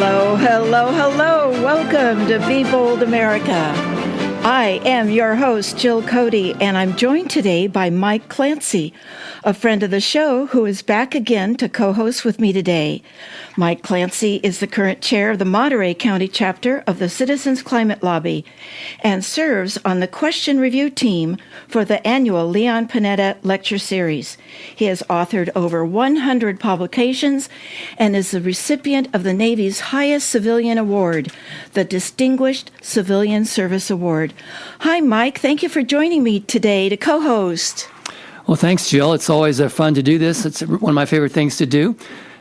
Hello, hello, hello. Welcome to Be Bold America. I am your host, Jill Cody, and I'm joined today by Mike Clancy, a friend of the show who is back again to co-host with me today. Mike Clancy is the current chair of the Monterey County chapter of the Citizens Climate Lobby and serves on the question review team for the annual Leon Panetta Lecture Series. He has authored over 100 publications and is the recipient of the Navy's highest civilian award, the Distinguished Civilian Service Award. Hi, Mike. Thank you for joining me today to co-host. Well, thanks, Jill. It's always fun to do this. It's one of my favorite things to do.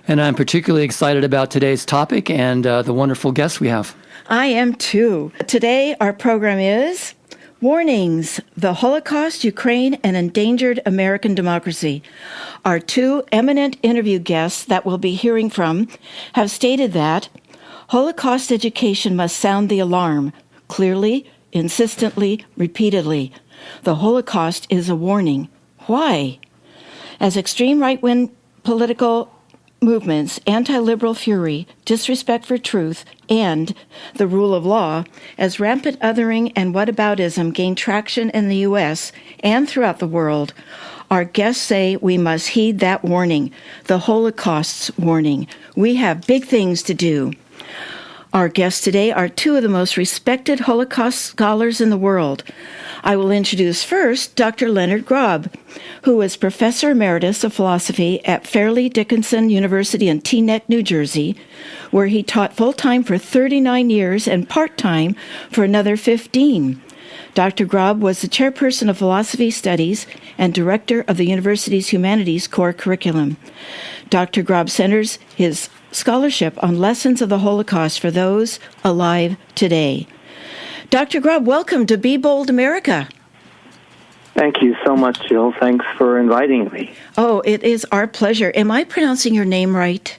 And I'm particularly excited about today's topic and the wonderful guests we have. I am too. Today, our program is Warnings, the Holocaust, Ukraine, and Endangered American Democracy. Our two eminent interview guests that we'll be hearing from have stated that Holocaust education must sound the alarm clearly, insistently, repeatedly. The Holocaust is a warning. Why? As extreme right-wing political movements, anti-liberal fury, disrespect for truth, and the rule of law, as rampant othering and whataboutism gain traction in the U.S. and throughout the world, our guests say we must heed that warning, the Holocaust's warning. We have big things to do. Our guests today are two of the most respected Holocaust scholars in the world. I will introduce first Dr. Leonard Grob, who is Professor Emeritus of Philosophy at Fairleigh Dickinson University in Teaneck, New Jersey, where he taught full-time for 39 years and part-time for another 15. Dr. Grob was the chairperson of philosophy studies and director of the university's humanities core curriculum. Dr. Grob centers his scholarship on lessons of the Holocaust for those alive today. Dr. Grob, welcome to Be Bold America. Thank you so much, Jill. Thanks for inviting me. Oh, it is our pleasure. Am I pronouncing your name right?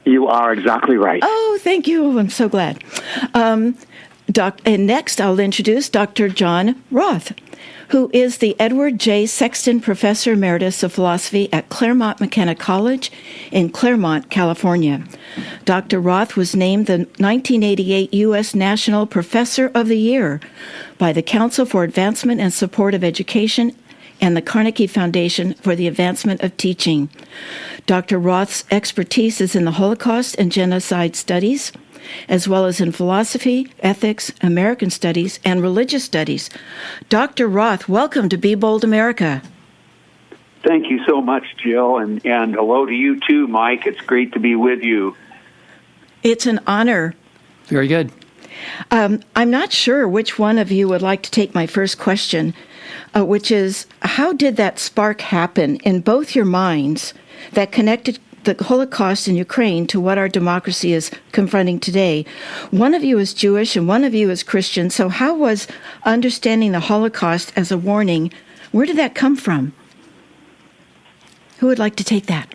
You are exactly right. Oh, thank you. I'm so glad. And next, I'll introduce Dr. John Roth, who is the Edward J. Sexton Professor Emeritus of Philosophy at Claremont McKenna College in Claremont, California. Dr. Roth was named the 1988 U.S. National Professor of the Year by the Council for Advancement and Support of Education and the Carnegie Foundation for the Advancement of Teaching. Dr. Roth's expertise is in the Holocaust and genocide studies, as well as in philosophy, ethics, American studies, and religious studies. Dr. Roth, welcome to Be Bold America. Thank you so much, Jill, and hello to you too, Mike. It's great to be with you. It's an honor. Very good. I'm not sure which one of you would like to take my first question, which is, how did that spark happen in both your minds that connected the Holocaust in Ukraine to what our democracy is confronting today? One of you is Jewish and one of you is Christian. So how was understanding the Holocaust as a warning, where did that come from? Who would like to take that?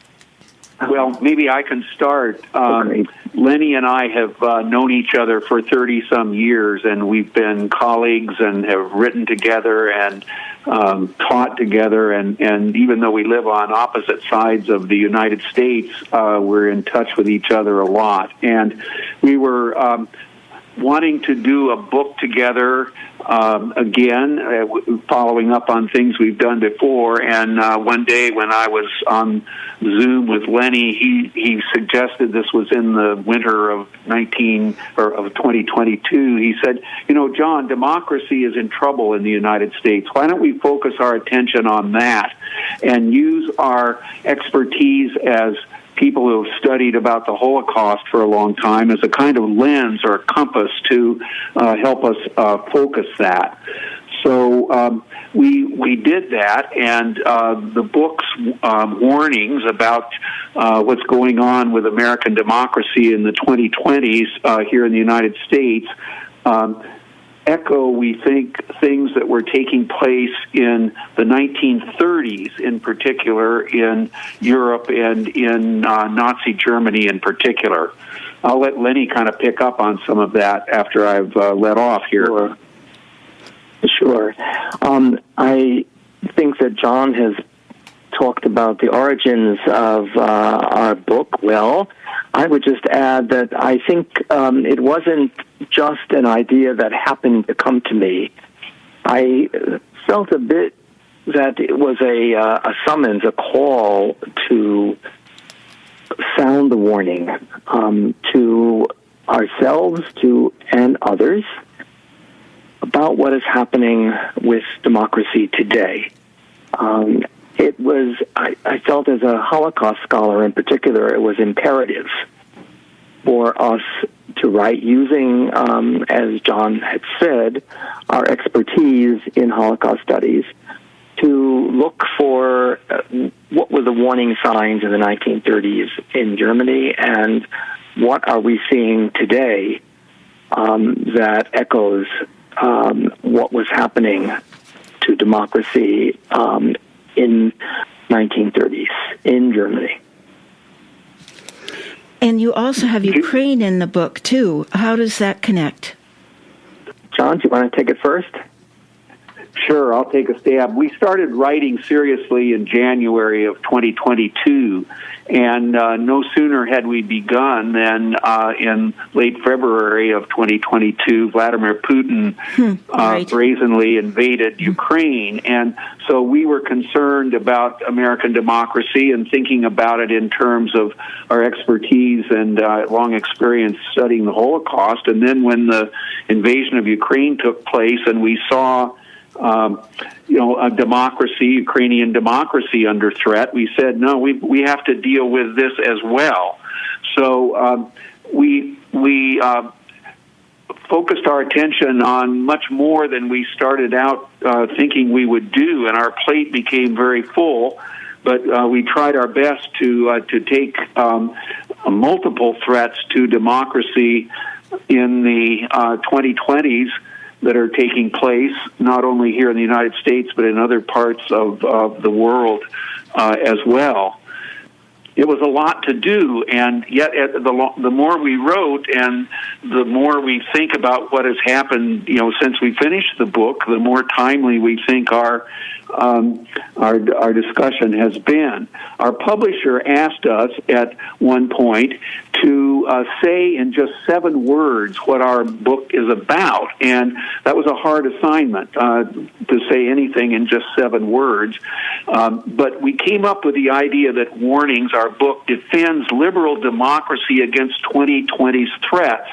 Well, maybe I can start. Lenny and I have known each other for 30-some years, and we've been colleagues and have written together and taught together. And even though we live on opposite sides of the United States, we're in touch with each other a lot. And we were wanting to do a book together again, following up on things we've done before. And one day when I was on Zoom with Lenny, he suggested, this was in the winter of 2022. He said, John, democracy is in trouble in the United States. Why don't we focus our attention on that and use our expertise as people who have studied about the Holocaust for a long time as a kind of lens or a compass to help us focus that. So we did that, and the book's warnings about what's going on with American democracy in the 2020s here in the United States echo, we think, things that were taking place in the 1930s, in particular in Europe and in Nazi Germany in particular. I'll let Lenny kind of pick up on some of that after I've let off here. Sure. I think that John has talked about the origins of our book well. I would just add that I think it wasn't just an idea that happened to come to me. I felt a bit that it was a summons, a call to sound the warning to ourselves and others about what is happening with democracy today. It was, I felt as a Holocaust scholar in particular, it was imperative for us to write using, as John had said, our expertise in Holocaust studies, to look for what were the warning signs in the 1930s in Germany and what are we seeing today that echoes what was happening to democracy in 1930s in Germany. And you also have Ukraine in the book, too. How does that connect? John, do you want to take it first? Sure, I'll take a stab. We started writing seriously in January of 2022, and no sooner had we begun than in late February of 2022, Vladimir Putin brazenly invaded Ukraine. And so we were concerned about American democracy and thinking about it in terms of our expertise and long experience studying the Holocaust. And then when the invasion of Ukraine took place and we saw a democracy, Ukrainian democracy under threat, we said, no, we have to deal with this as well. So we focused our attention on much more than we started out thinking we would do, and our plate became very full. But we tried our best to take multiple threats to democracy in the 2020s that are taking place, not only here in the United States, but in other parts of the world as well. It was a lot to do, and yet the more we wrote and the more we think about what has happened, since we finished the book, the more timely we think our discussion has been. Our publisher asked us at one point to say in just 7 words what our book is about, and that was a hard assignment to say anything in just 7 words. But we came up with the idea that Warnings, our book, defends liberal democracy against 2020's threats.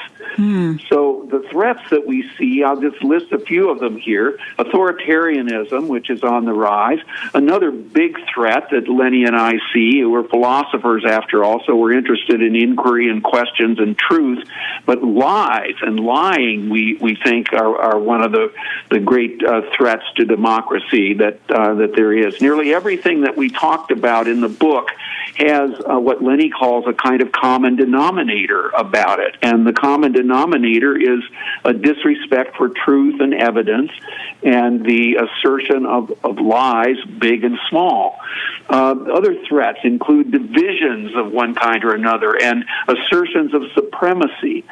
So the threats that we see, I'll just list a few of them here. Authoritarianism, which is on the rise. Another big threat that Lenny and I see, who are philosophers after all, so we're interested in inquiry and questions and truth. But lies and lying, we think, are one of the great threats to democracy that there is. Nearly everything that we talked about in the book has what Lenny calls a kind of common denominator about it. And the common denominator is a disrespect for truth and evidence and the assertion of lies, big and small. Other threats include divisions of one kind or another and assertions of supremacy,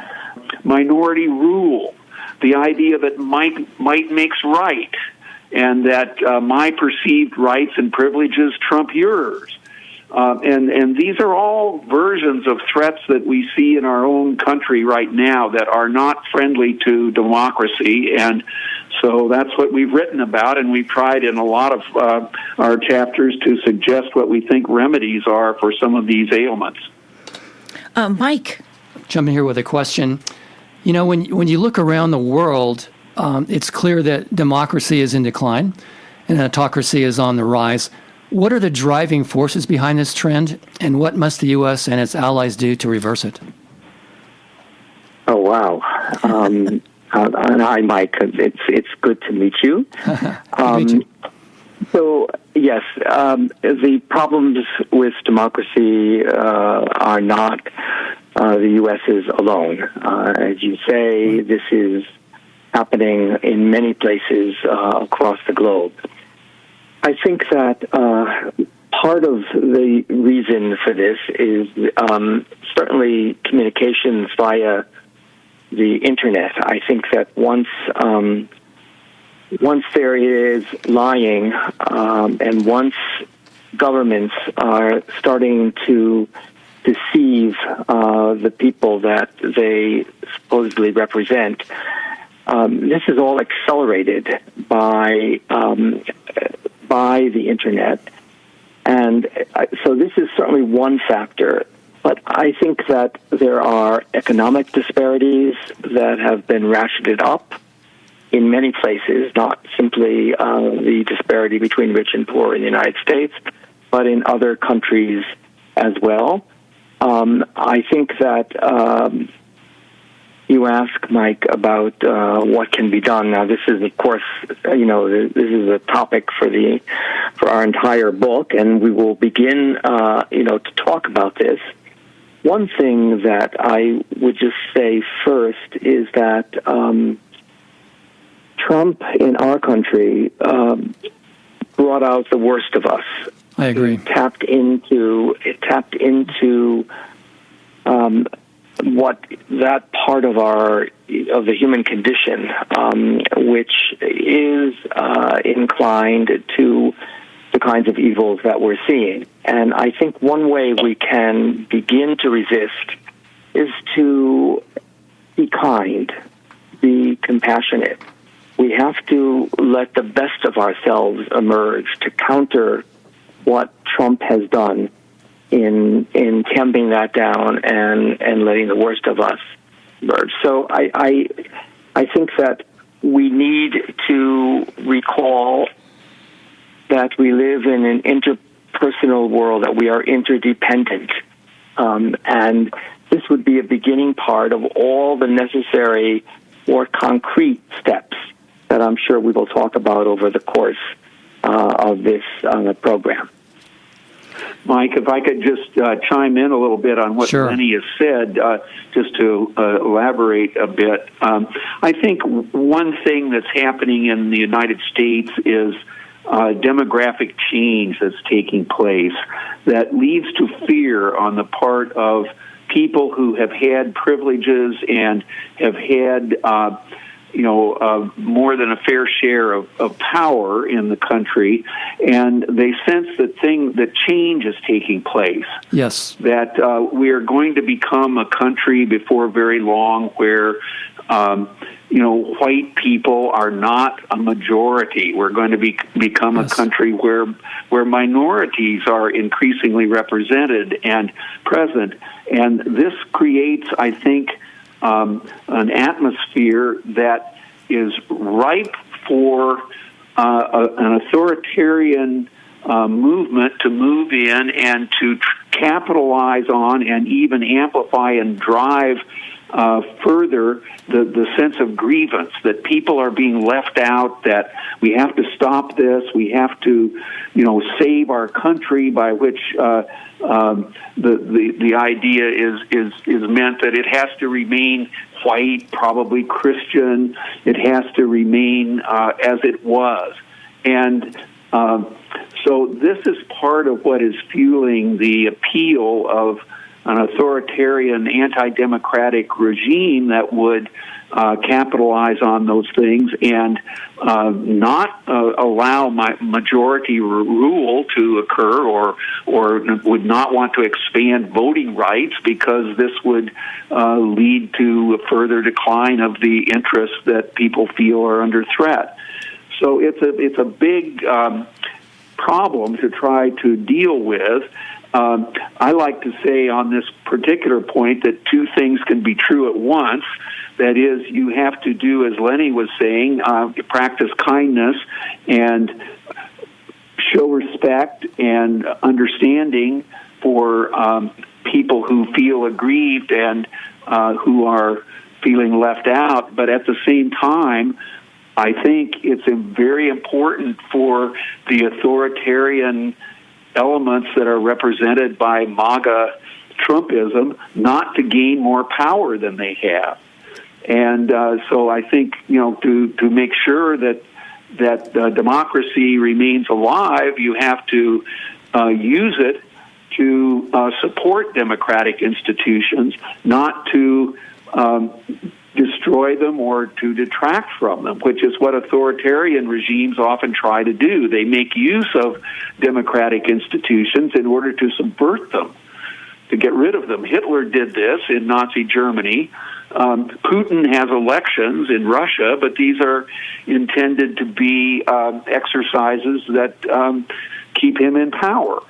minority rule, the idea that might makes right, and that my perceived rights and privileges trump yours. And these are all versions of threats that we see in our own country right now that are not friendly to democracy. And so that's what we've written about, and we've tried in a lot of our chapters to suggest what we think remedies are for some of these ailments. Mike. Jump in here with a question. When you look around the world, it's clear that democracy is in decline and autocracy is on the rise. What are the driving forces behind this trend, and what must the U.S. and its allies do to reverse it? Oh, wow. And hi, Mike. It's good to meet you. Me too. So, yes, the problems with democracy are not the U.S.'s alone. As you say, this is happening in many places across the globe. I think that part of the reason for this is certainly communications via the internet. I think that once there is lying, and once governments are starting to deceive the people that they supposedly represent. This is all accelerated by the internet, and so this is certainly one factor. But I think that there are economic disparities that have been ratcheted up in many places, not simply the disparity between rich and poor in the United States, but in other countries as well. I think that you ask, Mike, about what can be done. Now, this is, of course, this is a topic for our entire book, and we will begin, to talk about this. One thing that I would just say first is that Trump in our country brought out the worst of us. I agree. It tapped into what that part of the human condition, which is inclined to the kinds of evils that we're seeing. And I think one way we can begin to resist is to be kind, be compassionate. We have to let the best of ourselves emerge to counter what Trump has done in tamping that down and letting the worst of us emerge. So I think that we need to recall that we live in an interpersonal world, that we are interdependent. And this would be a beginning part of all the necessary, more concrete steps that I'm sure we will talk about over the course of this program. Mike, if I could just chime in a little bit on what Sure. Lenny has said, just to elaborate a bit. I think one thing that's happening in the United States is demographic change that's taking place that leads to fear on the part of people who have had privileges and have had more than a fair share of power in the country, and they sense that change is taking place. Yes. That we are going to become a country before very long where white people are not a majority. We're going to become a country where minorities are increasingly represented and present, and this creates, I think, an atmosphere that is ripe for an authoritarian movement to move in and to capitalize on and even amplify and drive further the sense of grievance that people are being left out, that we have to stop this, we have to, save our country, by which the idea is meant that it has to remain white, probably Christian, it has to remain as it was. And so this is part of what is fueling the appeal of an authoritarian, anti-democratic regime that would capitalize on those things and not allow majority rule to occur, or would not want to expand voting rights, because this would lead to a further decline of the interests that people feel are under threat. So it's a big problem to try to deal with. I like to say on this particular point that two things can be true at once. That is, you have to do, as Lenny was saying, practice kindness and show respect and understanding for people who feel aggrieved and who are feeling left out. But at the same time, I think it's very important for the authoritarian elements that are represented by MAGA Trumpism not to gain more power than they have. And so I think, to make sure that democracy remains alive, you have to use it to support democratic institutions, not to destroy them or to detract from them, which is what authoritarian regimes often try to do. They make use of democratic institutions in order to subvert them, to get rid of them. Hitler did this in Nazi Germany. Putin has elections in Russia, but these are intended to be exercises that keep him in power.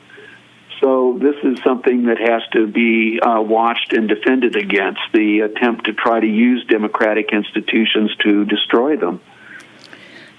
So this is something that has to be watched and defended against, the attempt to try to use democratic institutions to destroy them.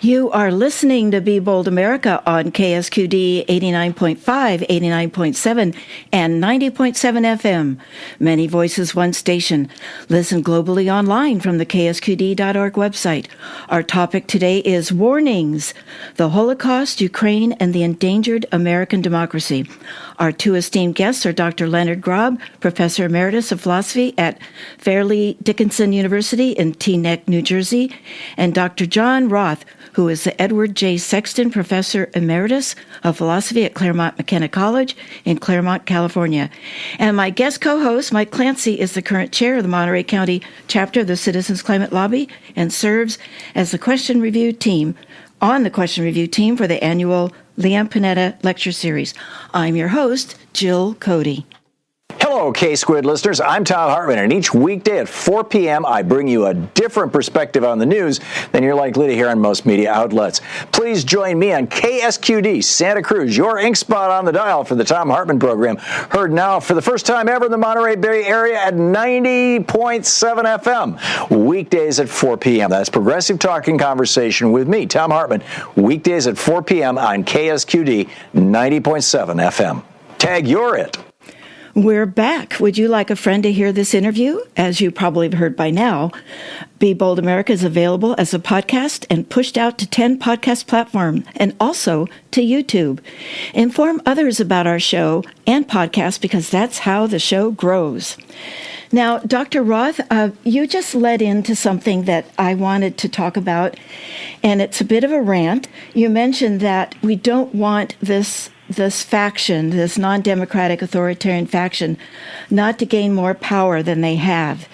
You are listening to Be Bold America on KSQD 89.5, 89.7, and 90.7 FM. Many voices, one station. Listen globally online from the KSQD.org website. Our topic today is Warnings, the Holocaust, Ukraine, and the Endangered American Democracy. Our two esteemed guests are Dr. Leonard Grob, Professor Emeritus of Philosophy at Fairleigh Dickinson University in Teaneck, New Jersey, and Dr. John Roth, who is the Edward J. Sexton Professor Emeritus of Philosophy at Claremont McKenna College in Claremont, California. And my guest co-host, Mike Clancy, is the current chair of the Monterey County chapter of the Citizens Climate Lobby and serves as the question review team for the annual Liam Panetta Lecture Series. I'm your host, Jill Cody. Hello, K-Squid listeners. I'm Tom Hartman, and each weekday at 4 p.m., I bring you a different perspective on the news than you're likely to hear on most media outlets. Please join me on KSQD Santa Cruz, your ink spot on the dial for the Tom Hartman program, heard now for the first time ever in the Monterey Bay area at 90.7 FM, weekdays at 4 p.m. That's Progressive Talking Conversation with me, Tom Hartman, weekdays at 4 p.m. on KSQD 90.7 FM. Tag, you're it. We're back. Would you like a friend to hear this interview? As you probably have heard by now, Be Bold America is available as a podcast and pushed out to 10 podcast platforms and also to YouTube. Inform others about our show and podcast because that's how the show grows. Now, Dr. Roth, you just led into something that I wanted to talk about, and it's a bit of a rant. You mentioned that we don't want this faction, this non-democratic authoritarian faction, not to gain more power than they have.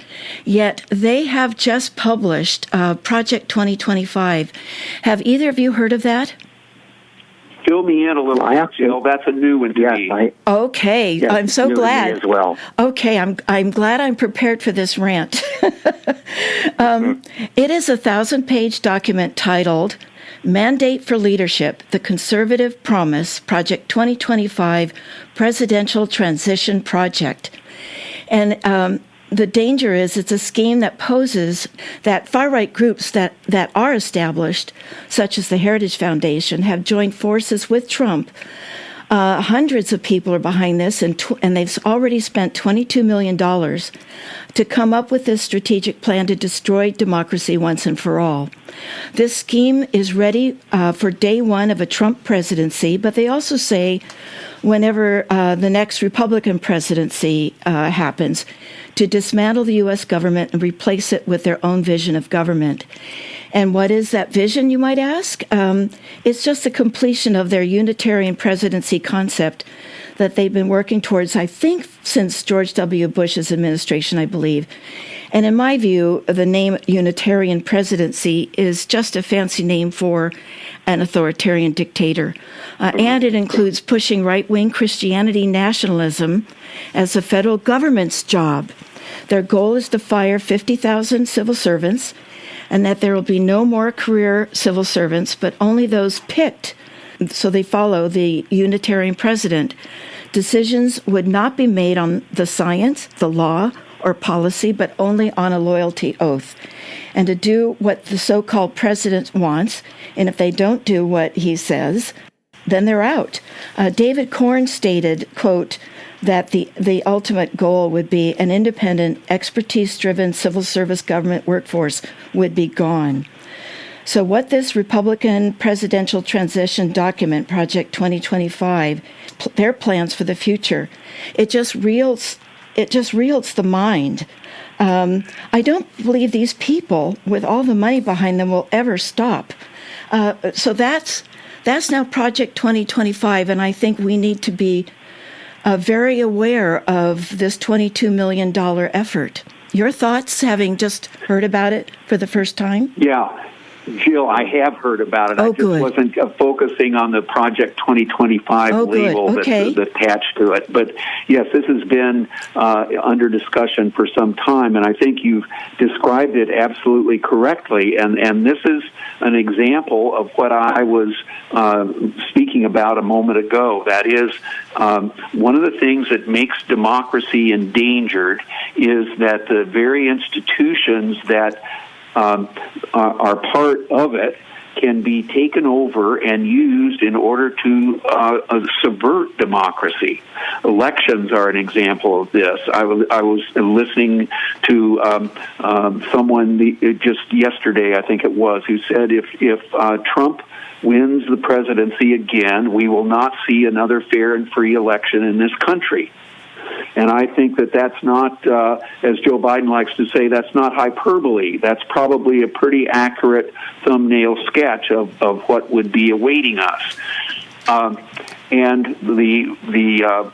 Yet they have just published Project 2025. Have either of you heard of that? Fill me in a little, Jill. That's a new one to me. Okay, yes, I'm so glad. As well. Okay, I'm glad I'm prepared for this rant. It is a 1,000-page document titled Mandate for Leadership, the Conservative Promise, Project 2025 Presidential Transition Project. And the danger is it's a scheme that poses that far-right groups that are established, such as the Heritage Foundation, have joined forces with Trump. Hundreds of people are behind this, and they've already spent $22 million to come up with this strategic plan to destroy democracy once and for all. This scheme is ready for day one of a Trump presidency, but they also say whenever the next Republican presidency happens, to dismantle the U.S. government and replace it with their own vision of government. And what is that vision, you might ask? It's just the completion of their unitarian presidency concept that they've been working towards, I think, since George W. Bush's administration, I believe. And in my view, the name Unitarian Presidency is just a fancy name for an authoritarian dictator. And it includes pushing right-wing Christianity nationalism as the federal government's job. Their goal is to fire 50,000 civil servants, and that there will be no more career civil servants, but only those picked. So they follow the Unitarian president. Decisions would not be made on the science, the law, or policy, but only on a loyalty oath. And to do what the so-called president wants, and if they don't do what he says, then they're out. David Corn stated, quote, that the ultimate goal would be an independent, expertise-driven civil service government workforce would be gone. So what this Republican presidential transition document, Project 2025, their plans for the future, it just reels the mind. I don't believe these people, with all the money behind them, will ever stop. So that's now Project 2025, and I think we need to be very aware of this $22 million effort. Your thoughts, having just heard about it for the first time? Yeah. Jill, I have heard about it. Oh, I just good. wasn't focusing on the Project 2025 label that's attached to it. But yes, this has been under discussion for some time, and I think you've described it absolutely correctly. And this is an example of what I was speaking about a moment ago. That is, one of the things that makes democracy endangered is that the very institutions that are part of it can be taken over and used in order to subvert democracy. Elections are an example of this. I was listening to someone just yesterday, I think it was, who said if Trump wins the presidency again, we will not see another fair and free election in this country. And I think that that's not, as Joe Biden likes to say, that's not hyperbole. That's probably a pretty accurate thumbnail sketch of what would be awaiting us. And the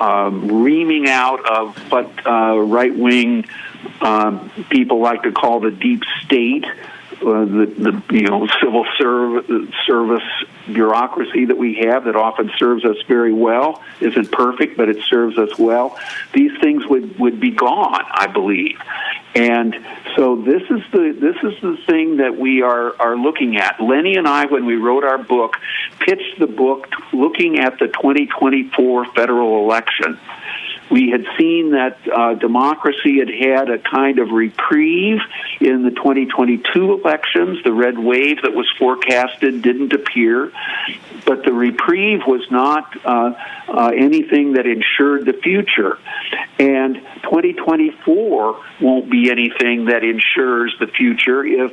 reaming out of what right-wing people like to call the deep state, the civil service bureaucracy that we have that often serves us very well, isn't perfect, but it serves us well. These things would be gone, I believe. And so this is the thing that we are looking at. Lenny and I, when we wrote our book, pitched the book looking at the 2024 federal election. We had seen that democracy had a kind of reprieve in the 2022 elections. The red wave that was forecasted didn't appear, but the reprieve was not anything that ensured the future. And 2024 won't be anything that ensures the future if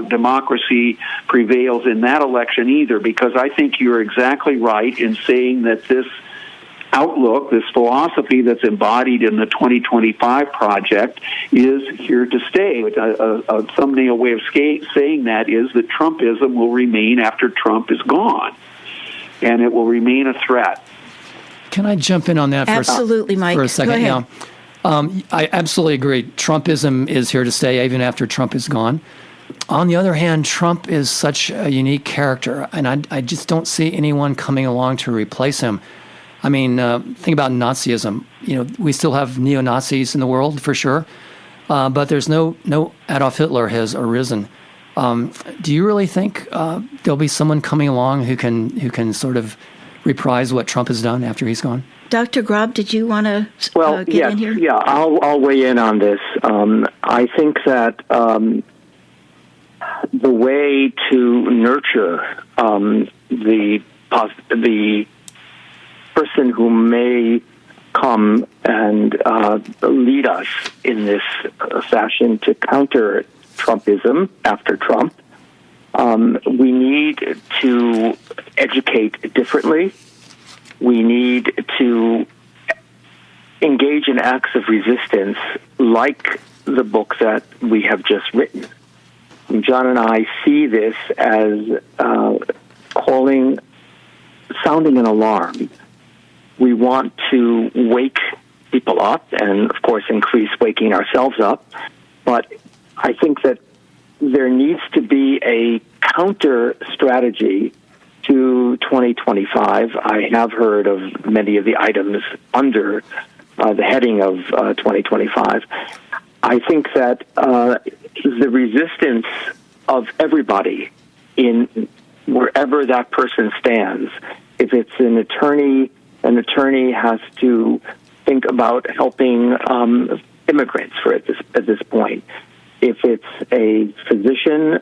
democracy prevails in that election either, because I think you're exactly right in saying that this outlook, this philosophy that's embodied in the 2025 project is here to stay. A thumbnail way of saying that is that Trumpism will remain after Trump is gone, and it will remain a threat. Can I jump in on that Absolutely, Mike. For a second? Go ahead. Yeah. I absolutely agree. Trumpism is here to stay even after Trump is gone. On the other hand, Trump is such a unique character, and I just don't see anyone coming along to replace him. I mean, think about Nazism. We still have neo-Nazis in the world for sure, but there's no Adolf Hitler has arisen. Do you really think there'll be someone coming along who can sort of reprise what Trump has done after he's gone? Dr. Grob, did you want to get in here? Yeah, I'll weigh in on this. I think that the way to nurture the person who may come and lead us in this fashion to counter Trumpism after Trump, we need to educate differently. We need to engage in acts of resistance like the book that we have just written. John and I see this as sounding an alarm. We want to wake people up and, of course, increase waking ourselves up. But I think that there needs to be a counter strategy to 2025. I have heard of many of the items under the heading of 2025. I think that the resistance of everybody in wherever that person stands, if it's an attorney has to think about helping immigrants at this point. If it's a physician,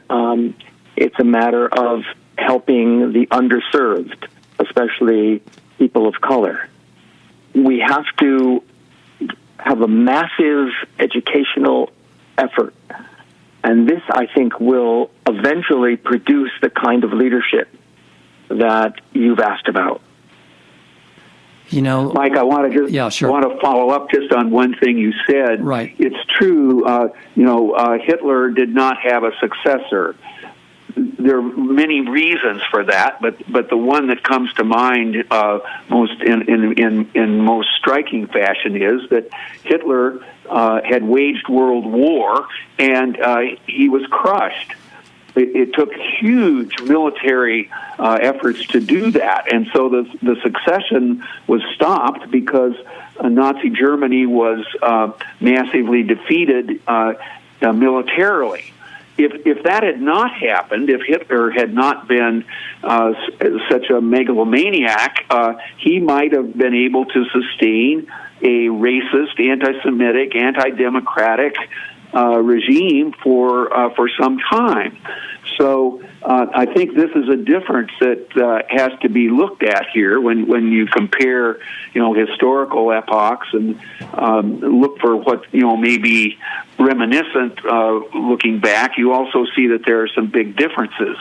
it's a matter of helping the underserved, especially people of color. We have to have a massive educational effort, and this, I think, will eventually produce the kind of leadership that you've asked about. Mike, I want to want to follow up just on one thing you said. Right. It's true. Hitler did not have a successor. There are many reasons for that, but the one that comes to mind most in most striking fashion is that Hitler had waged World War and he was crushed. it took huge military efforts to do that. And so the succession was stopped because Nazi Germany was massively defeated militarily. If that had not happened, if Hitler had not been such a megalomaniac, he might have been able to sustain a racist, anti-Semitic, anti-democratic regime for some time. So I think this is a difference that has to be looked at here when you compare, historical epochs and look for what may be reminiscent looking back. You also see that there are some big differences.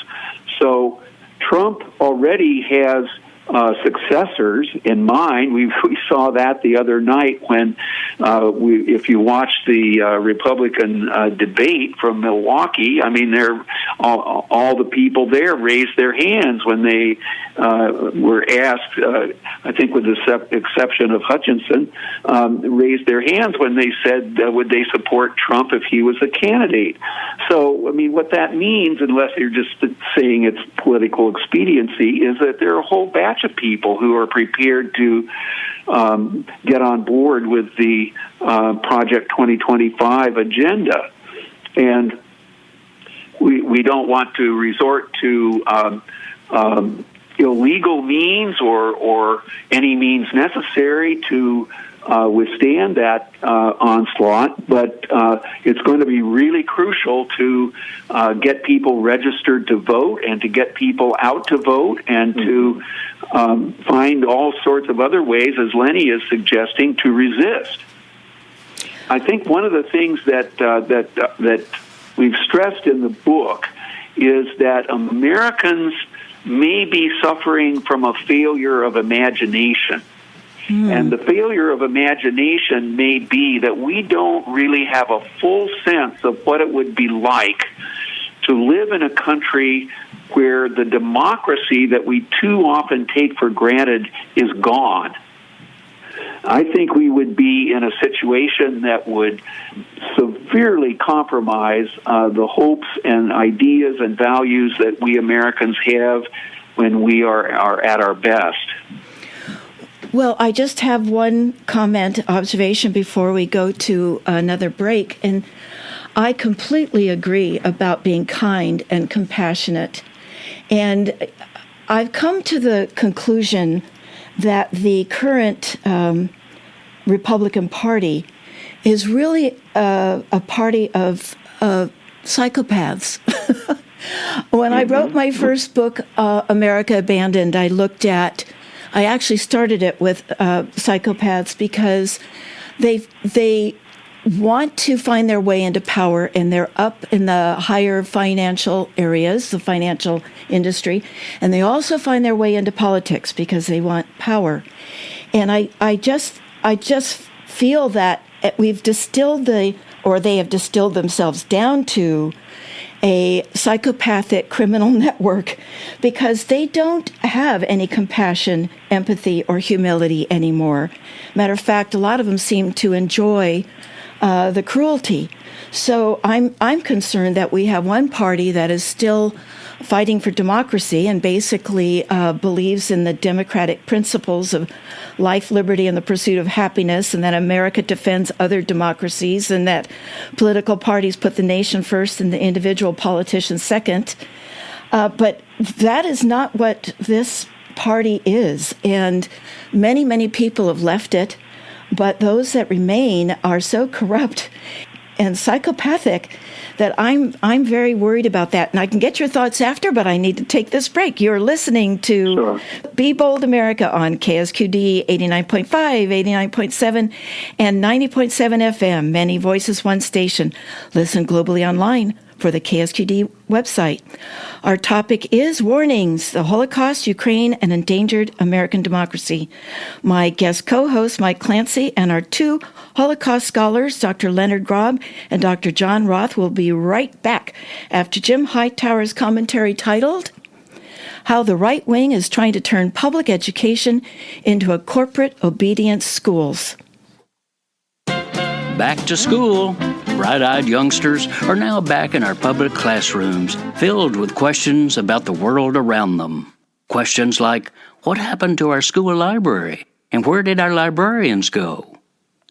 So Trump already has successors in mind. We saw that the other night when, if you watched the Republican debate from Milwaukee, I mean, all the people there raised their hands when they were asked. I think, with the exception of Hutchinson, raised their hands when they said would they support Trump if he was a candidate. So, I mean, what that means, unless you're just saying it's political expediency, is that there are a whole batch of people who are prepared to get on board with the Project 2025 agenda. And we don't want to resort to illegal means or any means necessary to withstand that onslaught, but it's going to be really crucial to get people registered to vote and to get people out to vote and to find all sorts of other ways, as Lenny is suggesting, to resist. I think one of the things that we've stressed in the book is that Americans may be suffering from a failure of imagination. And the failure of imagination may be that we don't really have a full sense of what it would be like to live in a country where the democracy that we too often take for granted is gone. I think we would be in a situation that would severely compromise the hopes and ideas and values that we Americans have when we are at our best. Well, I just have one observation before we go to another break. And I completely agree about being kind and compassionate. And I've come to the conclusion that the current Republican Party is really a party of psychopaths. When I wrote my first book, America Abandoned, I actually started it with psychopaths because they want to find their way into power, and they're up in the higher financial areas, the financial industry, and they also find their way into politics because they want power. And I just feel that we've distilled they have distilled themselves down to a psychopathic criminal network because they don't have any compassion, empathy, or humility anymore. Matter of fact, a lot of them seem to enjoy the cruelty. So I'm concerned that we have one party that is still fighting for democracy and basically believes in the democratic principles of life, liberty, and the pursuit of happiness, and that America defends other democracies, and that political parties put the nation first and the individual politician second. But that is not what this party is, and many, many people have left it, but those that remain are so corrupt and psychopathic that I'm very worried about that. And I can get your thoughts after, but I need to take this break. You're listening to Be Bold America on KSQD 89.5, 89.7, and 90.7 FM. Many voices, one station. Listen globally online for the KSQD website. Our topic is Warnings, the Holocaust, Ukraine, and Endangered American Democracy. My guest co-host, Mike Clancy, and our two Holocaust scholars, Dr. Leonard Grob and Dr. John Roth, will be right back after Jim Hightower's commentary titled, How the Right Wing is Trying to Turn Public Education into a Corporate Obedience Schools. Back to school. bright-eyed youngsters are now back in our public classrooms, filled with questions about the world around them. Questions like, what happened to our school library? And where did our librarians go?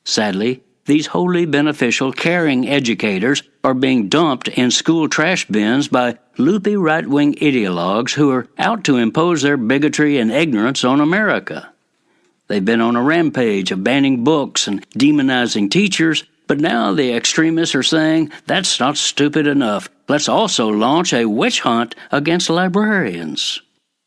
Sadly, these wholly beneficial, caring educators are being dumped in school trash bins by loopy right-wing ideologues who are out to impose their bigotry and ignorance on America. They've been on a rampage of banning books and demonizing teachers, but now the extremists are saying, that's not stupid enough. Let's also launch a witch hunt against librarians.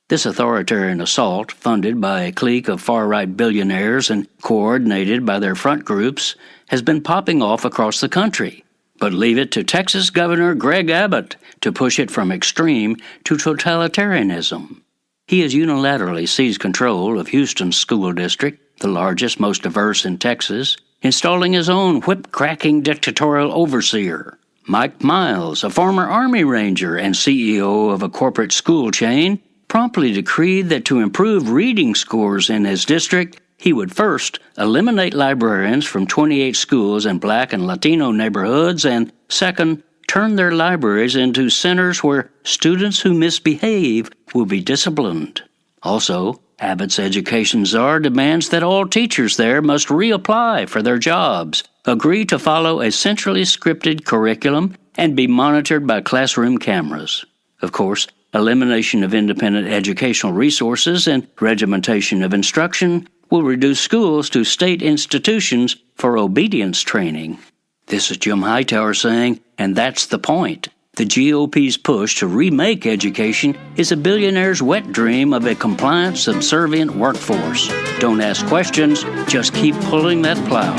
This authoritarian assault, funded by a clique of far-right billionaires and coordinated by their front groups, has been popping off across the country. But leave it to Texas Governor Greg Abbott to push it from extreme to totalitarianism. He has unilaterally seized control of Houston's school district, the largest, most diverse in Texas, installing his own whip-cracking dictatorial overseer. Mike Miles, a former Army Ranger and CEO of a corporate school chain, promptly decreed that to improve reading scores in his district, he would first eliminate librarians from 28 schools in Black and Latino neighborhoods, and second, turn their libraries into centers where students who misbehave will be disciplined. Also, Abbott's education czar demands that all teachers there must reapply for their jobs, agree to follow a centrally scripted curriculum, and be monitored by classroom cameras. Of course, elimination of independent educational resources and regimentation of instruction will reduce schools to state institutions for obedience training. This is Jim Hightower saying, and that's the point. The GOP's push to remake education is a billionaire's wet dream of a compliant, subservient workforce. Don't ask questions, just keep pulling that plow.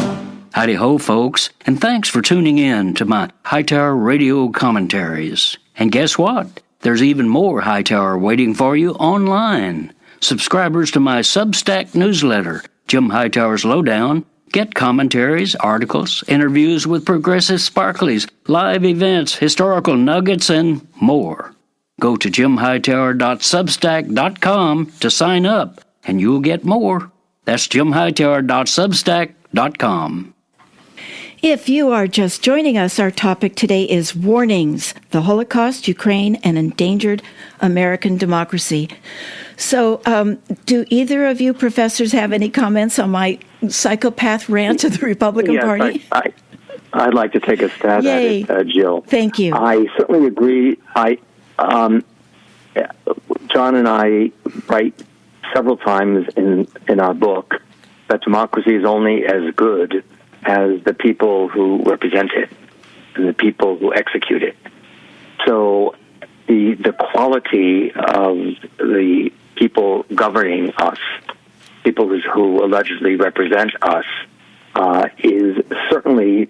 Howdy-ho, folks, and thanks for tuning in to my Hightower radio commentaries. And guess what? There's even more Hightower waiting for you online. Subscribers to my Substack newsletter, Jim Hightower's Lowdown, get commentaries, articles, interviews with progressive sparklies, live events, historical nuggets, and more. Go to jimhightower.substack.com to sign up, and you'll get more. That's jimhightower.substack.com. If you are just joining us, our topic today is Warnings, the Holocaust, Ukraine, and Endangered American Democracy. So, do either of you professors have any comments on my psychopath rant of the Republican Party? I'd like to take a stab at it, Jill. Thank you. I certainly agree. John and I write several times in our book that democracy is only as good as the people who represent it and the people who execute it. So the quality of the people governing us, people who allegedly represent us, is certainly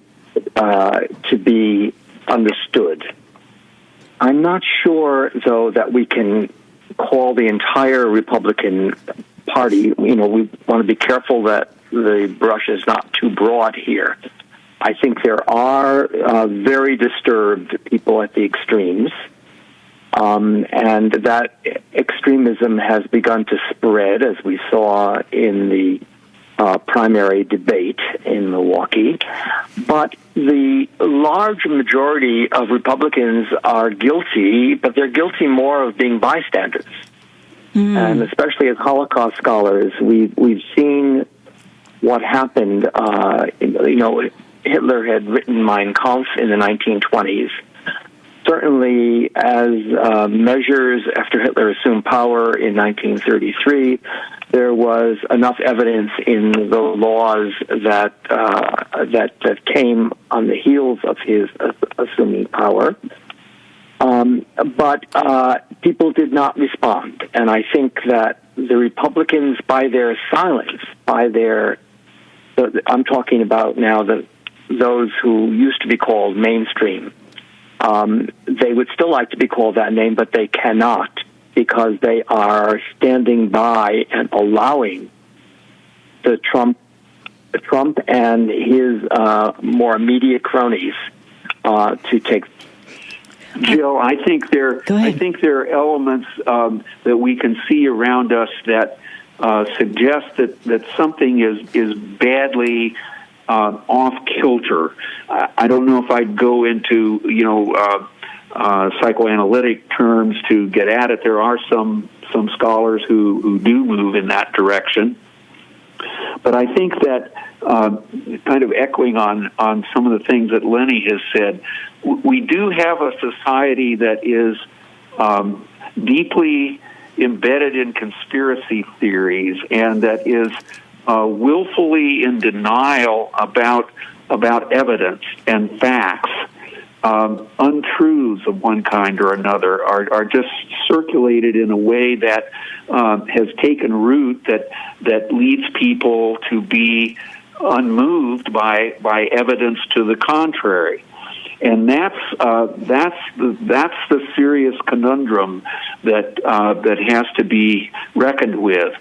to be understood. I'm not sure, though, that we can call the entire Republican Party, we want to be careful that the brush is not too broad here. I think there are very disturbed people at the extremes, and that extremism has begun to spread, as we saw in the primary debate in Milwaukee. But the large majority of Republicans are guilty, but they're guilty more of being bystanders. And especially as Holocaust scholars, we've seen what happened. Hitler had written Mein Kampf in the 1920s. Certainly, as measures after Hitler assumed power in 1933, there was enough evidence in the laws that came on the heels of his assuming power. But people did not respond. And I think that the Republicans, by their silence, I'm talking about now those who used to be called mainstream, they would still like to be called that name, but they cannot because they are standing by and allowing the Trump and his more immediate cronies to take. Jill, I think there are elements that we can see around us that suggest that something is badly off kilter. I don't know if I'd go into psychoanalytic terms to get at it. There are some scholars who do move in that direction. But I think that, kind of echoing on some of the things that Lenny has said, we do have a society that is deeply embedded in conspiracy theories and that is willfully in denial about evidence and facts. Untruths of one kind or another are just circulated in a way that has taken root that leads people to be unmoved by evidence to the contrary. And that's the serious conundrum that has to be reckoned with.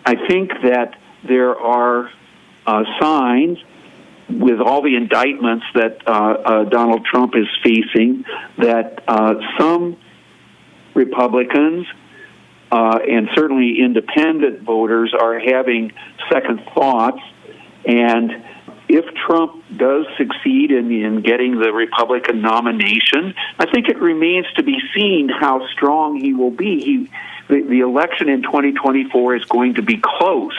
I think that there are signs, with all the indictments that Donald Trump is facing, that some Republicans and certainly independent voters are having second thoughts. And if Trump does succeed in getting the Republican nomination, I think it remains to be seen how strong he will be. The election in 2024 is going to be close,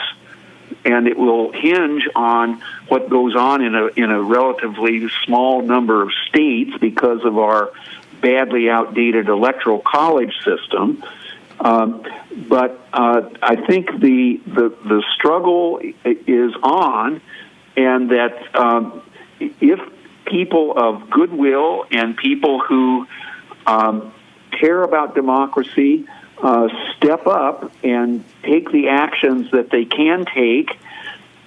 and it will hinge on what goes on in a relatively small number of states because of our badly outdated electoral college system. But I think the struggle is on, and that if people of goodwill and people who care about democracy step up and take the actions that they can take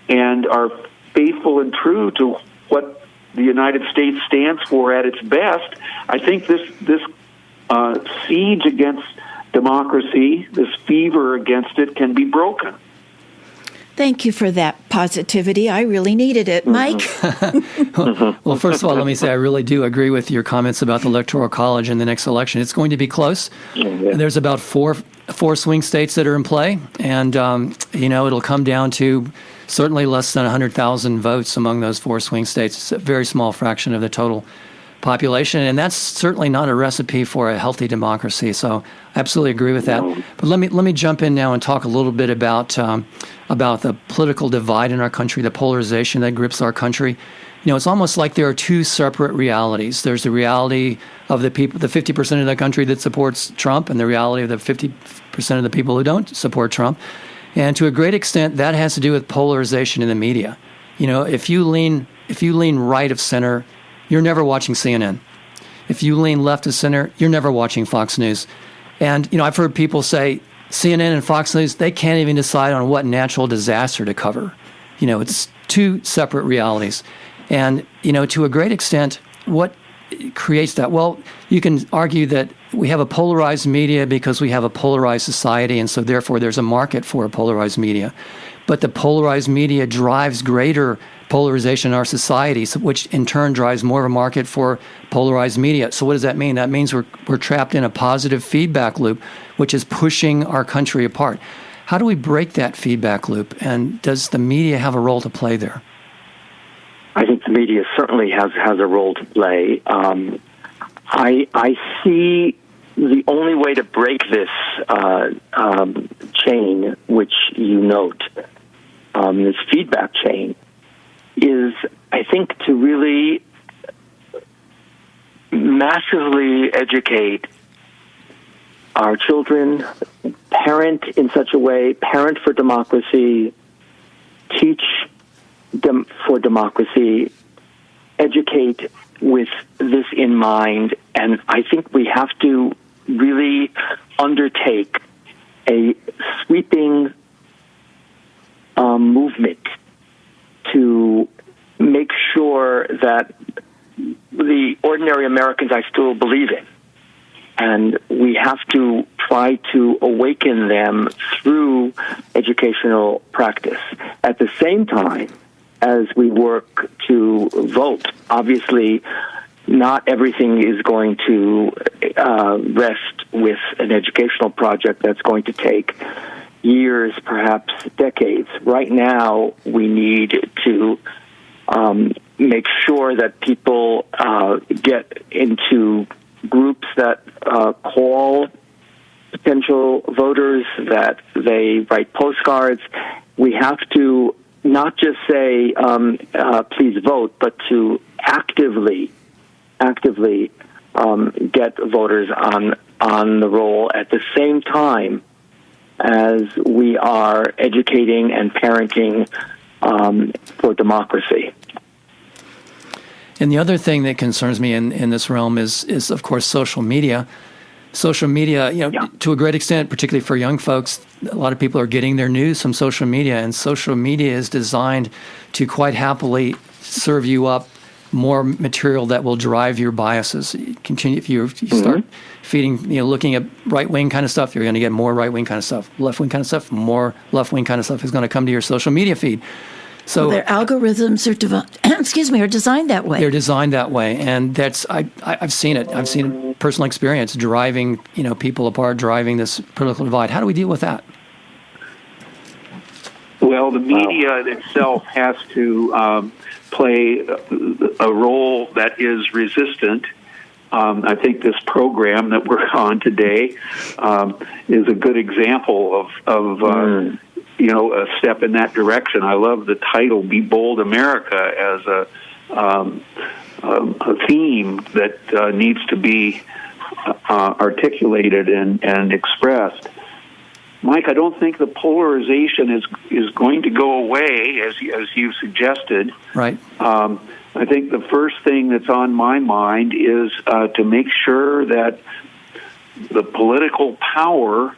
and are faithful and true to what the United States stands for at its best, I think this siege against democracy, this fever against it, can be broken. Thank you for that positivity. I really needed it. Mike? Well, first of all, let me say I really do agree with your comments about the Electoral College in the next election. It's going to be close. Mm-hmm. There's about four swing states that are in play, and it'll come down to certainly less than 100,000 votes among those four swing states. It's a very small fraction of the total population, and that's certainly not a recipe for a healthy democracy. So I absolutely agree with that. But let me jump in now and talk a little bit about the political divide in our country, the polarization that grips our country. It's almost like there are two separate realities. There's the reality of the people, the 50% of the country that supports Trump, and the reality of the 50% of the people who don't support Trump. And to a great extent, that has to do with polarization in the media. If you lean right of center, you're never watching CNN. If you lean left of center, you're never watching Fox News. And, I've heard people say CNN and Fox News, they can't even decide on what natural disaster to cover. It's two separate realities. And, to a great extent, what creates that? Well, you can argue that we have a polarized media because we have a polarized society, and so therefore there's a market for a polarized media. But the polarized media drives greater polarization in our society, which in turn drives more of a market for polarized media. So what does that mean? That means we're trapped in a positive feedback loop, which is pushing our country apart. How do we break that feedback loop? And does the media have a role to play there? I think the media certainly has a role to play. I see the only way to break this chain, which you note, this feedback chain, is, I think, to really massively educate our children, parent in such a way, parent for democracy, teach them for democracy, educate with this in mind. And I think we have to really undertake a sweeping movement to make sure that the ordinary Americans I still believe in. And we have to try to awaken them through educational practice. At the same time, as we work to vote, obviously, not everything is going to rest with an educational project that's going to take years, perhaps decades. Right now, we need to make sure that people get into groups that call potential voters, that they write postcards. We have to not just say, please vote, but to actively get voters on the roll at the same time as we are educating and parenting for democracy. And the other thing that concerns me in this realm is of course social media. Social media, to a great extent, particularly for young folks, a lot of people are getting their news from social media, and social media is designed to quite happily serve you up more material that will drive your biases. If you start feeding, looking at right-wing kind of stuff, you're going to get more right-wing kind of stuff. Left-wing kind of stuff, more left-wing kind of stuff is going to come to your social media feed. So their algorithms are designed that way. They're designed that way, and that's I've seen it. I've seen it, personal experience driving people apart, driving this political divide. How do we deal with that? Well, the media itself has to play a role that is resistant. I think this program that we're on today is a good example of a step in that direction. I love the title "Be Bold America" as a theme that needs to be articulated and expressed. Mike, I don't think the polarization is going to go away as you suggested. Right. I think the first thing that's on my mind is to make sure that the political power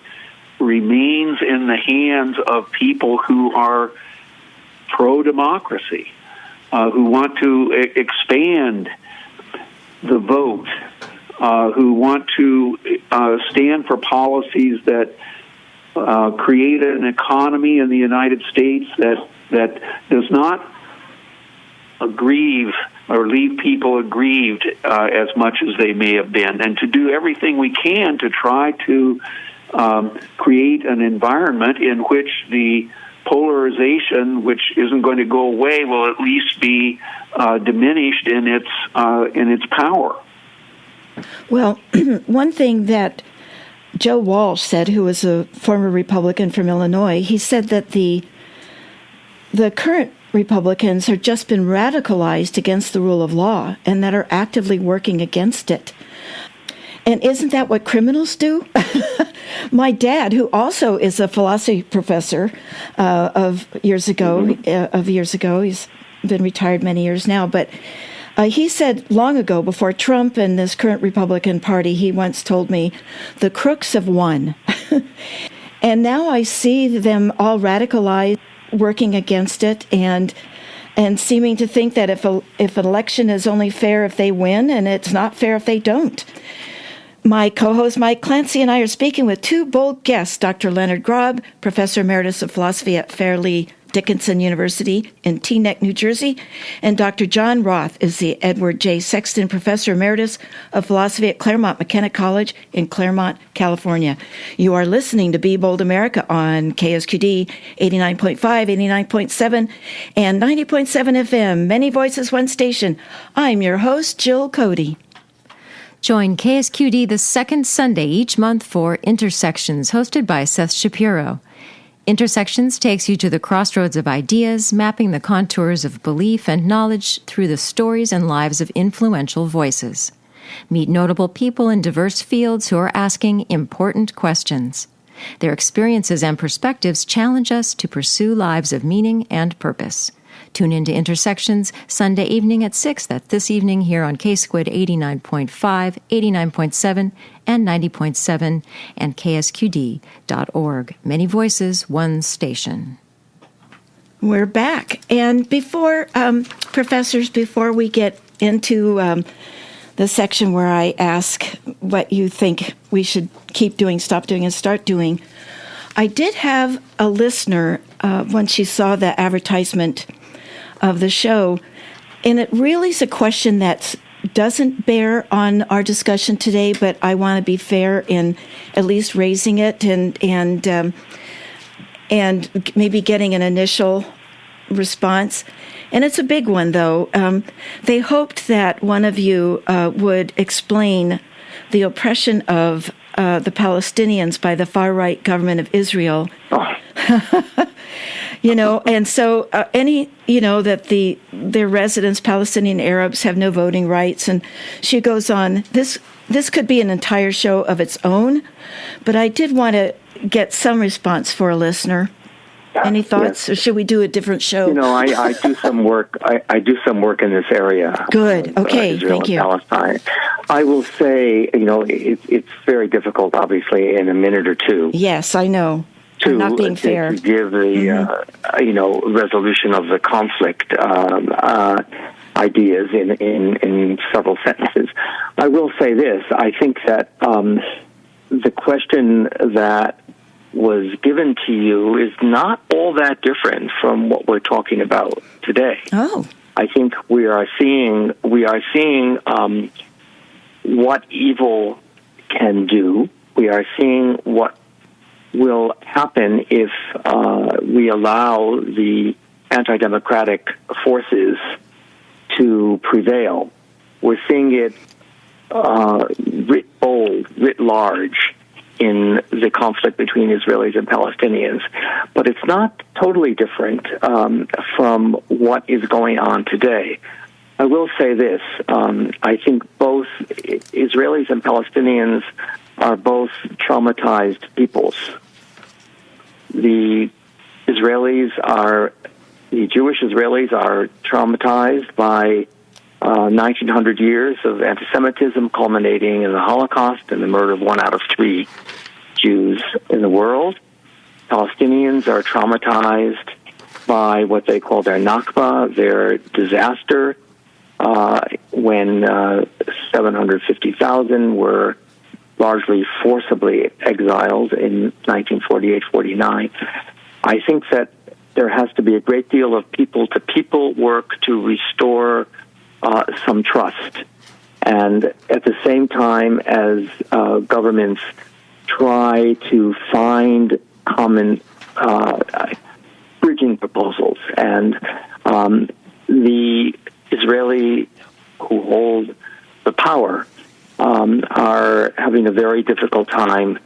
remains in the hands of people who are pro-democracy, who want to expand the vote, who want to stand for policies that create an economy in the United States that does not aggrieve or leave people aggrieved as much as they may have been, and to do everything we can to try to create an environment in which the polarization, which isn't going to go away, will at least be diminished in its power. Well, one thing that Joe Walsh said, who was a former Republican from Illinois, he said that the current Republicans have just been radicalized against the rule of law and that are actively working against it. And isn't that what criminals do? My dad, who also is a philosophy professor of years ago, he's been retired many years now, but he said long ago, before Trump and this current Republican Party, he once told me, the crooks have won. And now I see them all radicalized, working against it, and seeming to think that if an election is only fair if they win, and it's not fair if they don't. My co-host Mike Clancy and I are speaking with two bold guests, Dr. Leonard Grob, Professor Emeritus of Philosophy at Fairleigh Dickinson University in Teaneck, New Jersey, and Dr. John Roth is the Edward J. Sexton Professor Emeritus of Philosophy at Claremont McKenna College in Claremont, California. You are listening to Be Bold America on KSQD 89.5, 89.7, and 90.7 FM. Many voices, one station. I'm your host, Jill Cody. Join KSQD the second Sunday each month for Intersections, hosted by Seth Shapiro. Intersections takes you to the crossroads of ideas, mapping the contours of belief and knowledge through the stories and lives of influential voices. Meet notable people in diverse fields who are asking important questions. Their experiences and perspectives challenge us to pursue lives of meaning and purpose. Tune into Intersections Sunday evening at 6. That's this evening here on KSQD 89.5, 89.7, and 90.7, and KSQD.org. Many voices, one station. We're back. And before, professors, before we get into the section where I ask what you think we should keep doing, stop doing, and start doing, I did have a listener, when she saw the advertisement of the show, and it really is a question that doesn't bear on our discussion today, but I want to be fair in at least raising it and maybe getting an initial response. And it's a big one, though. They hoped that one of you would explain the oppression of the Palestinians by the far-right government of Israel. Oh. And so that their residents, Palestinian Arabs, have no voting rights. And she goes on, this could be an entire show of its own, but I did want to get some response for a listener. Any thoughts, or should we do a different show? I do some work. I do some work in this area. Good. Okay. Israel Thank you. And Palestine. I will say, it's very difficult, obviously, in a minute or two. Yes, I know. I'm not being fair. To give the resolution of the conflict ideas in several sentences. I will say this: I think that the question that was given to you is not all that different from what we're talking about today. Oh, I think we are seeing what evil can do. We are seeing what will happen if we allow the anti-democratic forces to prevail. We're seeing it writ bold, writ large in the conflict between Israelis and Palestinians. But it's not totally different from what is going on today. I will say this. I think both Israelis and Palestinians are both traumatized peoples. The Jewish Israelis are traumatized by 1900 years of anti-Semitism culminating in the Holocaust and the murder of 1 out of 3 Jews in the world. Palestinians are traumatized by what they call their Nakba, their disaster, when 750,000 were largely forcibly exiled in 1948-49. I think that there has to be a great deal of people-to-people work to restore some trust. And at the same time as governments try to find common bridging proposals, and the Israeli who hold the power are having a very difficult time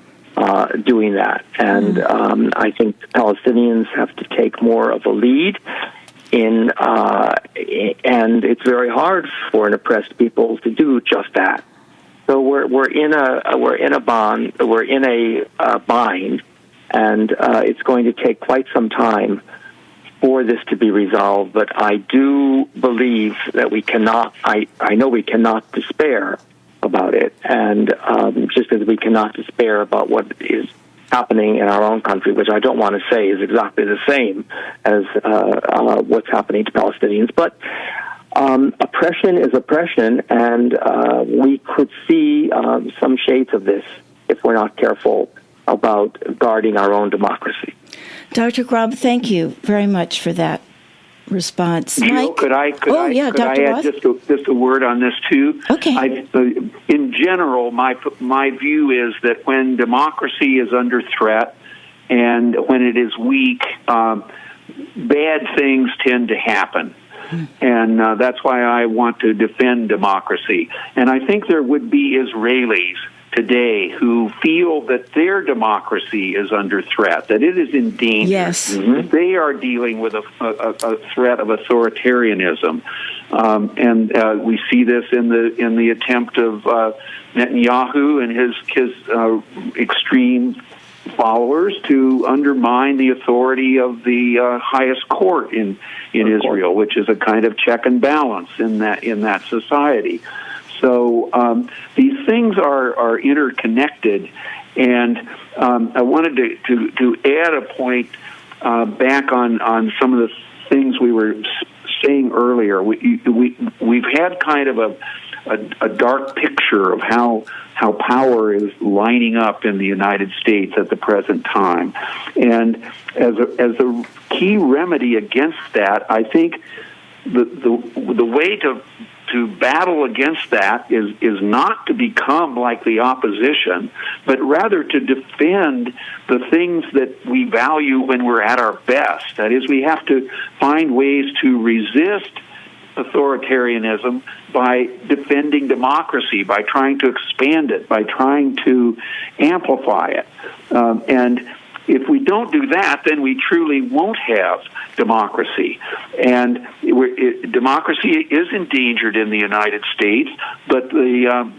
doing that. And I think the Palestinians have to take more of a lead and it's very hard for an oppressed people to do just that. So we're in a bind, and it's going to take quite some time for this to be resolved. But I do believe that we cannot. I know we cannot despair about it, and just as we cannot despair about what is happening in our own country, which I don't want to say is exactly the same as what's happening to Palestinians, but oppression is oppression, and we could see some shades of this if we're not careful about guarding our own democracy. Dr. Grob, thank you very much for that response. Mike? Could I add just a word on this too? Okay. In general, my view is that when democracy is under threat and when it is weak, bad things tend to happen. And that's why I want to defend democracy. And I think there would be Israelis today who feel that their democracy is under threat, that it is in danger. Yes. They are dealing with a threat of authoritarianism. And we see this in the attempt of Netanyahu and his extreme followers to undermine the authority of the highest court in Israel, which is a kind of check and balance in that society. So these things are interconnected, and I wanted to add a point back on some of the things we were saying earlier. We've had kind of a dark picture of how power is lining up in the United States at the present time. And as a key remedy against that, I think the way to to battle against that is not to become like the opposition, but rather to defend the things that we value when we're at our best. That is, we have to find ways to resist authoritarianism by defending democracy, by trying to expand it, by trying to amplify it. And if we don't do that, then we truly won't have democracy. And democracy is endangered in the United States, but the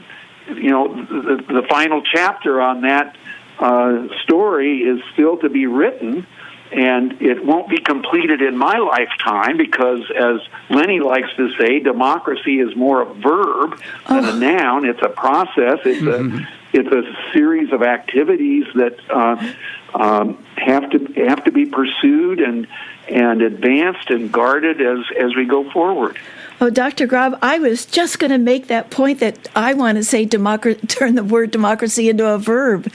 final chapter on that story is still to be written, and it won't be completed in my lifetime because, as Lenny likes to say, democracy is more a verb than a noun. It's a process. It's a series of activities that have to be pursued and advanced and guarded as we go forward. Oh, Dr. Grob, I was just going to make that point that I want to say turn the word democracy into a verb.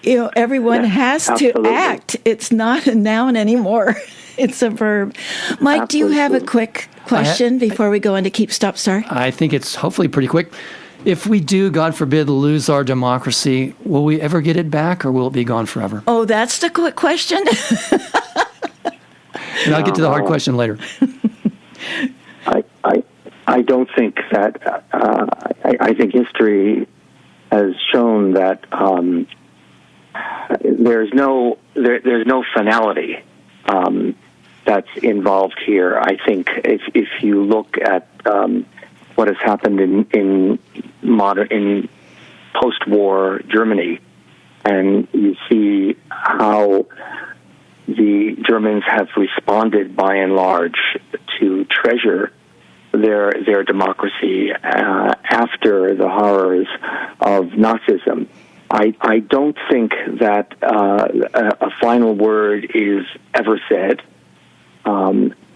Everyone has to act. It's not a noun anymore. It's a verb. Mike, do you have a quick question before we go into Keep, Stop, Start? I think it's hopefully pretty quick. If we do, God forbid, lose our democracy, will we ever get it back or will it be gone forever? Oh, that's the quick question? And I'll get to the hard question later. I don't think that. I think history has shown that there's no finality that's involved here. I think if you look at what has happened in post-war Germany, and you see how the Germans have responded by and large to treasure their democracy after the horrors of Nazism. I don't think that a final word is ever said.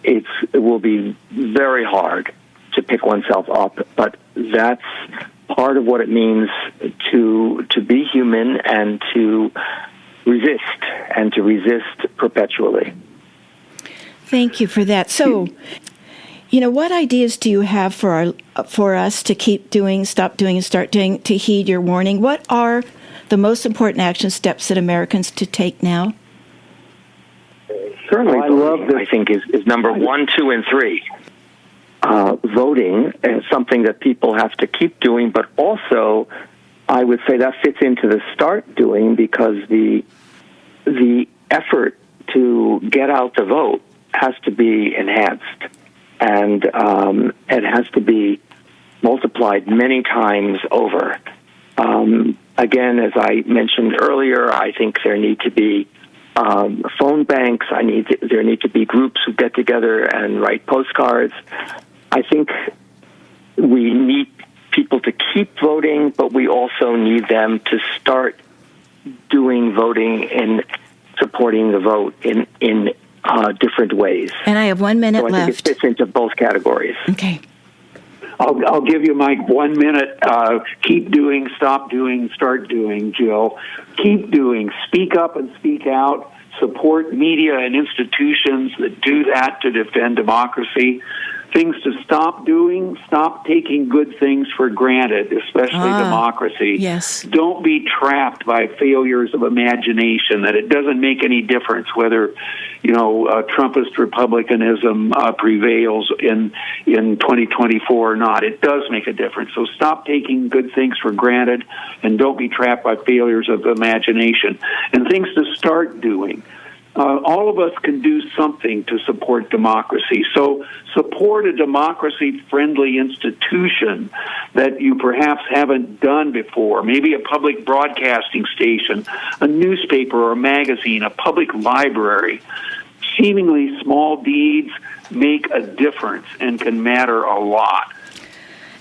It will be very hard to pick oneself up, but that's part of what it means to be human and to resist perpetually. Thank you for that. So, what ideas do you have for us to keep doing, stop doing, and start doing to heed your warning? What are the most important action steps that Americans to take now? Certainly, I think is number 1, 2, and 3. Voting is something that people have to keep doing, but also I would say that fits into the start doing, because the effort to get out the vote has to be enhanced, and it has to be multiplied many times over. Again, as I mentioned earlier, I think there need to be phone banks. There need to be groups who get together and write postcards. I think we need people to keep voting, but we also need them to start doing voting and supporting the vote in different ways. And I have 1 minute left. left. I think it fits into both categories. Okay. I'll give you, Mike, 1 minute. Keep doing, stop doing, start doing, Jill. Keep doing. Speak up and speak out. Support media and institutions that do that to defend democracy. Things to stop doing: stop taking good things for granted, especially democracy. Yes. Don't be trapped by failures of imagination, that it doesn't make any difference whether, Trumpist republicanism prevails in 2024 or not. It does make a difference. So stop taking good things for granted, and don't be trapped by failures of imagination. And things to start doing. All of us can do something to support democracy. So support a democracy-friendly institution that you perhaps haven't done before. Maybe a public broadcasting station, a newspaper or a magazine, a public library. Seemingly small deeds make a difference and can matter a lot.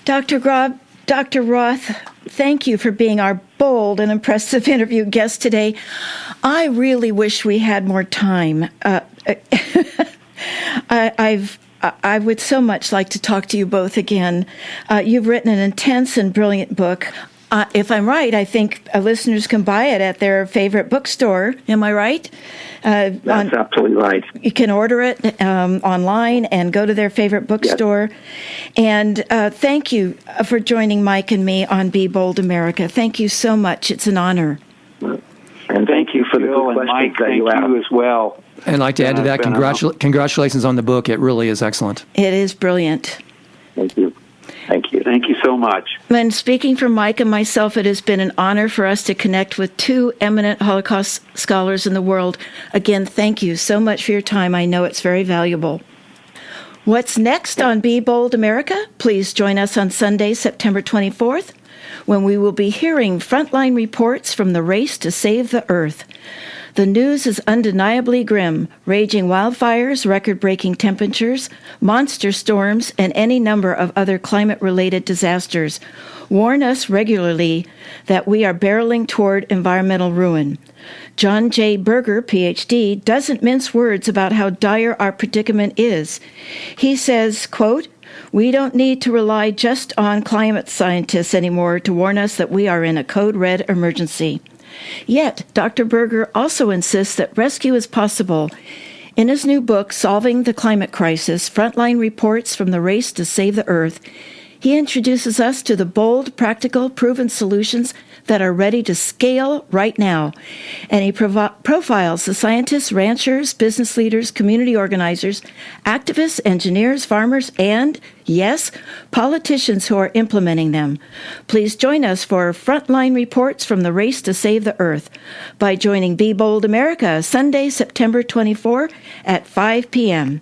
Dr. Grob, Dr. Roth, thank you for being our bold and impressive interview guest today. I really wish we had more time. I would so much like to talk to you both again. You've written an intense and brilliant book. If I'm right, I think listeners can buy it at their favorite bookstore. Am I right? That's absolutely right. You can order it online and go to their favorite bookstore. Yes. And thank you for joining Mike and me on Be Bold America. Thank you so much. It's an honor. And thank you for the good questions Mike, that you asked. Thank you as well. And I'd like to add to that, congratulations on the book. It really is excellent. It is brilliant. Thank you. Thank you. Thank you so much. And speaking for Mike and myself, it has been an honor for us to connect with two eminent Holocaust scholars in the world. Again, thank you so much for your time. I know it's very valuable. What's next on Be Bold America? Please join us on Sunday, September 24th, when we will be hearing frontline reports from the race to save the Earth. The news is undeniably grim: raging wildfires, record-breaking temperatures, monster storms, and any number of other climate-related disasters warn us regularly that we are barreling toward environmental ruin. John J. Berger, Ph.D., doesn't mince words about how dire our predicament is. He says, quote, "We don't need to rely just on climate scientists anymore to warn us that we are in a code red emergency." Yet, Dr. Berger also insists that rescue is possible. In his new book, Solving the Climate Crisis, Frontline Reports from the Race to Save the Earth, he introduces us to the bold, practical, proven solutions that are ready to scale right now. And he profiles the scientists, ranchers, business leaders, community organizers, activists, engineers, farmers, and, yes, politicians who are implementing them. Please join us for Frontline Reports from the Race to Save the Earth by joining Be Bold America, Sunday, September 24 at 5 p.m.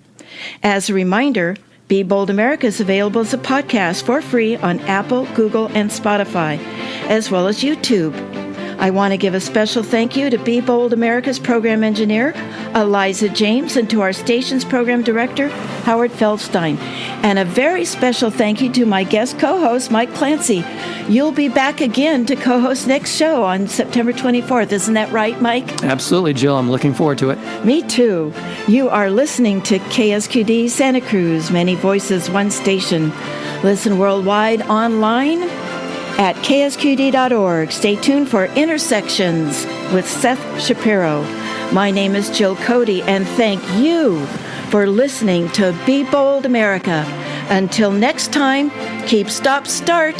As a reminder, Be Bold America is available as a podcast for free on Apple, Google, and Spotify, as well as YouTube. I want to give a special thank you to Be Bold America's program engineer, Eliza James, and to our station's program director, Howard Feldstein. And a very special thank you to my guest co-host, Mike Clancy. You'll be back again to co-host next show on September 24th. Isn't that right, Mike? Absolutely, Jill. I'm looking forward to it. Me too. You are listening to KSQD Santa Cruz, many voices, one station. Listen worldwide online at ksqd.org. Stay tuned for Intersections with Seth Shapiro. My name is Jill Cody, and thank you for listening to Be Bold America. Until next time, keep, stop, start.